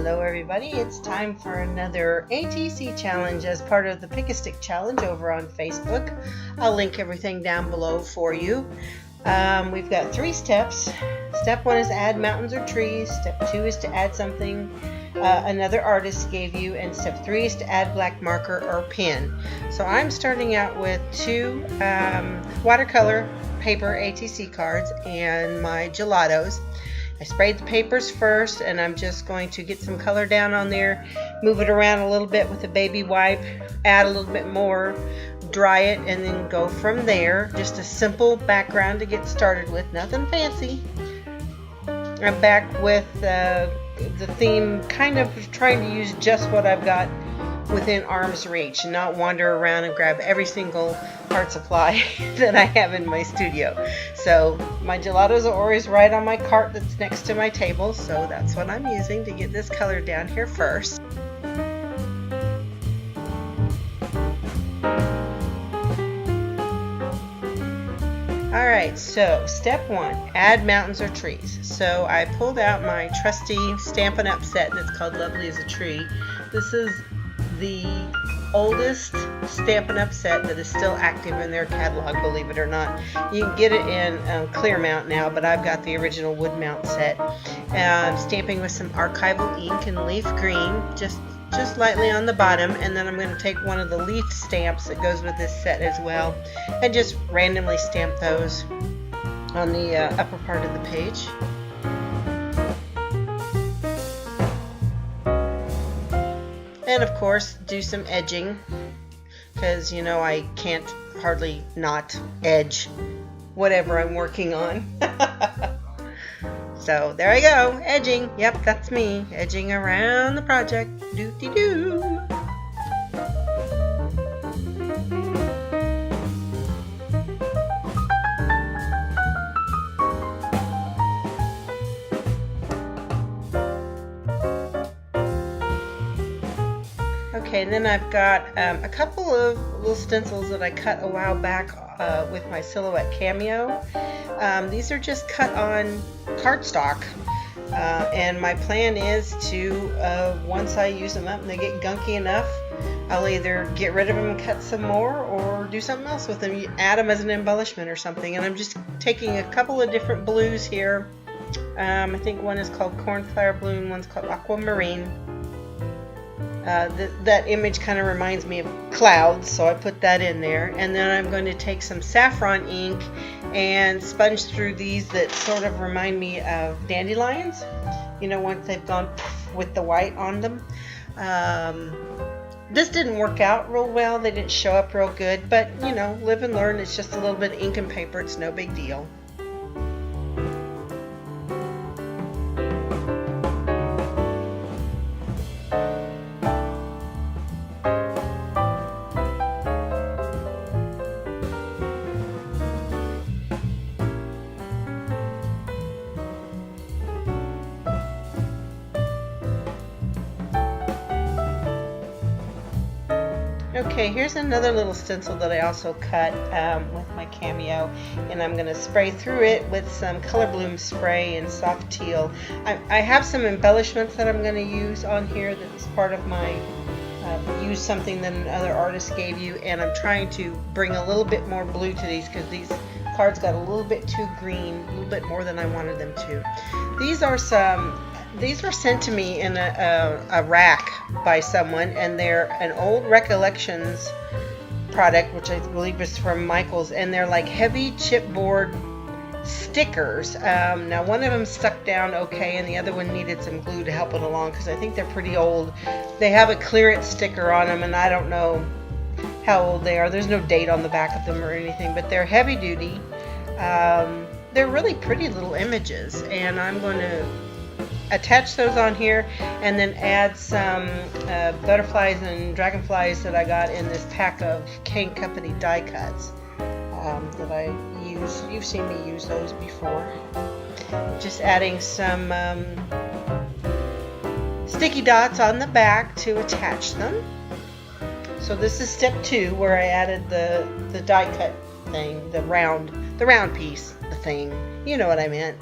Hello everybody, it's time for another ATC challenge as part of the Pick a Stick challenge over on Facebook. I'll link everything down below for you. We've got 3 steps. Step 1 is add mountains or trees. Step 2 is to add something another artist gave you, and step 3 is to add black marker or pen. So I'm starting out with 2 watercolor paper ATC cards and my gelatos. I sprayed the papers first, and I'm just going to get some color down on there, move it around a little bit with a baby wipe, add a little bit more, dry it, and then go from there. Just a simple background to get started with, nothing fancy. I'm back with the theme, kind of trying to use just what I've got within arm's reach and not wander around and grab every single art supply that I have in my studio. So my gelatos are always right on my cart that's next to my table, so that's what I'm using to get this color down here first. Alright, so step 1, add mountains or trees. So I pulled out my trusty Stampin' Up! Set that's called Lovely as a Tree. This is the oldest Stampin' Up! Set that is still active in their catalog, believe it or not. You can get it in clear mount now, but I've got the original wood mount set. I'm stamping with some archival ink and leaf green, just lightly on the bottom, and then I'm going to take one of the leaf stamps that goes with this set as well and just randomly stamp those on the upper part of the page. And of course do some edging, because you know I can't hardly not edge whatever I'm working on. So there I go, edging. Yep, that's me, edging around the project. Doo-dee-doo. Okay, and then I've got a couple of little stencils that I cut a while back with my Silhouette Cameo. These are just cut on cardstock, and my plan is to, once I use them up and they get gunky enough, I'll either get rid of them and cut some more or do something else with them, add them as an embellishment or something. And I'm just taking a couple of different blues here. I think one is called Cornflower Blue and one's called Aquamarine. That image kind of reminds me of clouds, so I put that in there. And then I'm going to take some saffron ink and sponge through these that sort of remind me of dandelions, you know, once they've gone with the white on them. This didn't work out real well, they didn't show up real good, but you know, live and learn. It's just a little bit of ink and paper, it's no big deal. Okay, here's another little stencil that I also cut with my Cameo, and I'm going to spray through it with some Color Bloom spray in soft teal. I have some embellishments that I'm going to use on here that's part of my use something that another artist gave you, and I'm trying to bring a little bit more blue to these because these cards got a little bit too green, a little bit more than I wanted them to. These were sent to me in a rack by someone, and they're an old Recollections product, which I believe is from Michaels, and they're like heavy chipboard stickers. Now one of them stuck down okay, and the other one needed some glue to help it along because I think they're pretty old. They have a clearance sticker on them, and I don't know how old they are. There's no date on the back of them or anything, but they're heavy duty. They're really pretty little images, and I'm going to attach those on here and then add some butterflies and dragonflies that I got in this pack of Kane Company die cuts that I use. You've seen me use those before. Just adding some sticky dots on the back to attach them. So this is step 2, where I added the die cut thing, the round piece, the thing. You know what I meant.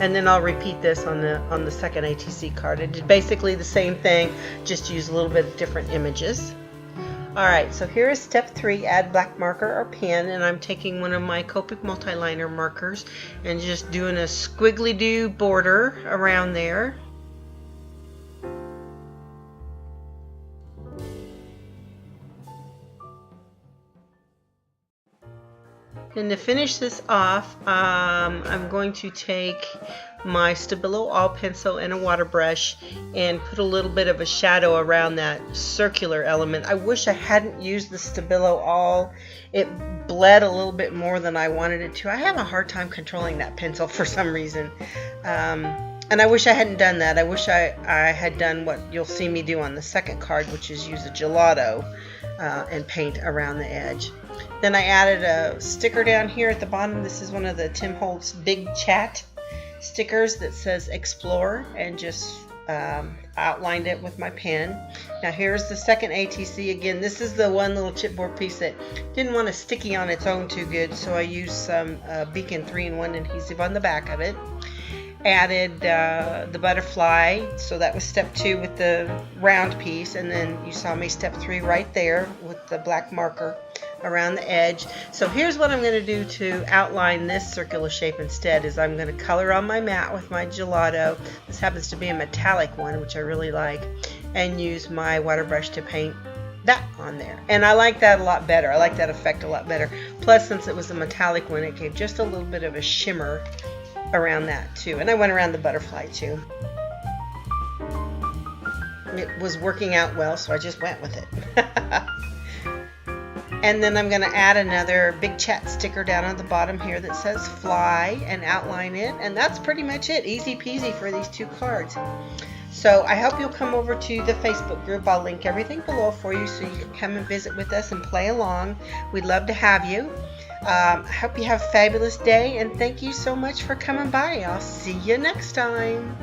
And then I'll repeat this on the second ATC card. I did basically the same thing, just use a little bit of different images. Alright, so here is step 3, add black marker or pen, and I'm taking one of my Copic multiliner markers and just doing a squiggly do border around there. And to finish this off, I'm going to take my Stabilo All pencil and a water brush and put a little bit of a shadow around that circular element. I wish I hadn't used the Stabilo All. It bled a little bit more than I wanted it to. I have a hard time controlling that pencil for some reason. And I wish I hadn't done that. I wish I had done what you'll see me do on the second card, which is use a gelato and paint around the edge. Then I added a sticker down here at the bottom. This is one of the Tim Holtz Big Chat stickers that says Explore, and just outlined it with my pen. Now here's the second ATC. Again, this is the one little chipboard piece that didn't want to sticky on its own too good, so I used some Beacon 3-in-1 adhesive on the back of it. Added the butterfly, so that was step 2 with the round piece, and then you saw me step 3 right there with the black marker around the edge. So here's what I'm going to do to outline this circular shape instead, is I'm going to color on my mat with my gelato. This happens to be a metallic one, which I really like, and use my water brush to paint that on there. And I like that a lot better. I like that effect a lot better. Plus, since it was a metallic one, it gave just a little bit of a shimmer around that too. And I went around the butterfly too. It was working out well, so I just went with it. And then I'm going to add another Big Chat sticker down at the bottom here that says Fly, and outline it. And that's pretty much it. Easy peasy for these 2 cards. So I hope you'll come over to the Facebook group. I'll link everything below for you so you can come and visit with us and play along. We'd love to have you. I hope you have a fabulous day, and thank you so much for coming by. I'll see you next time.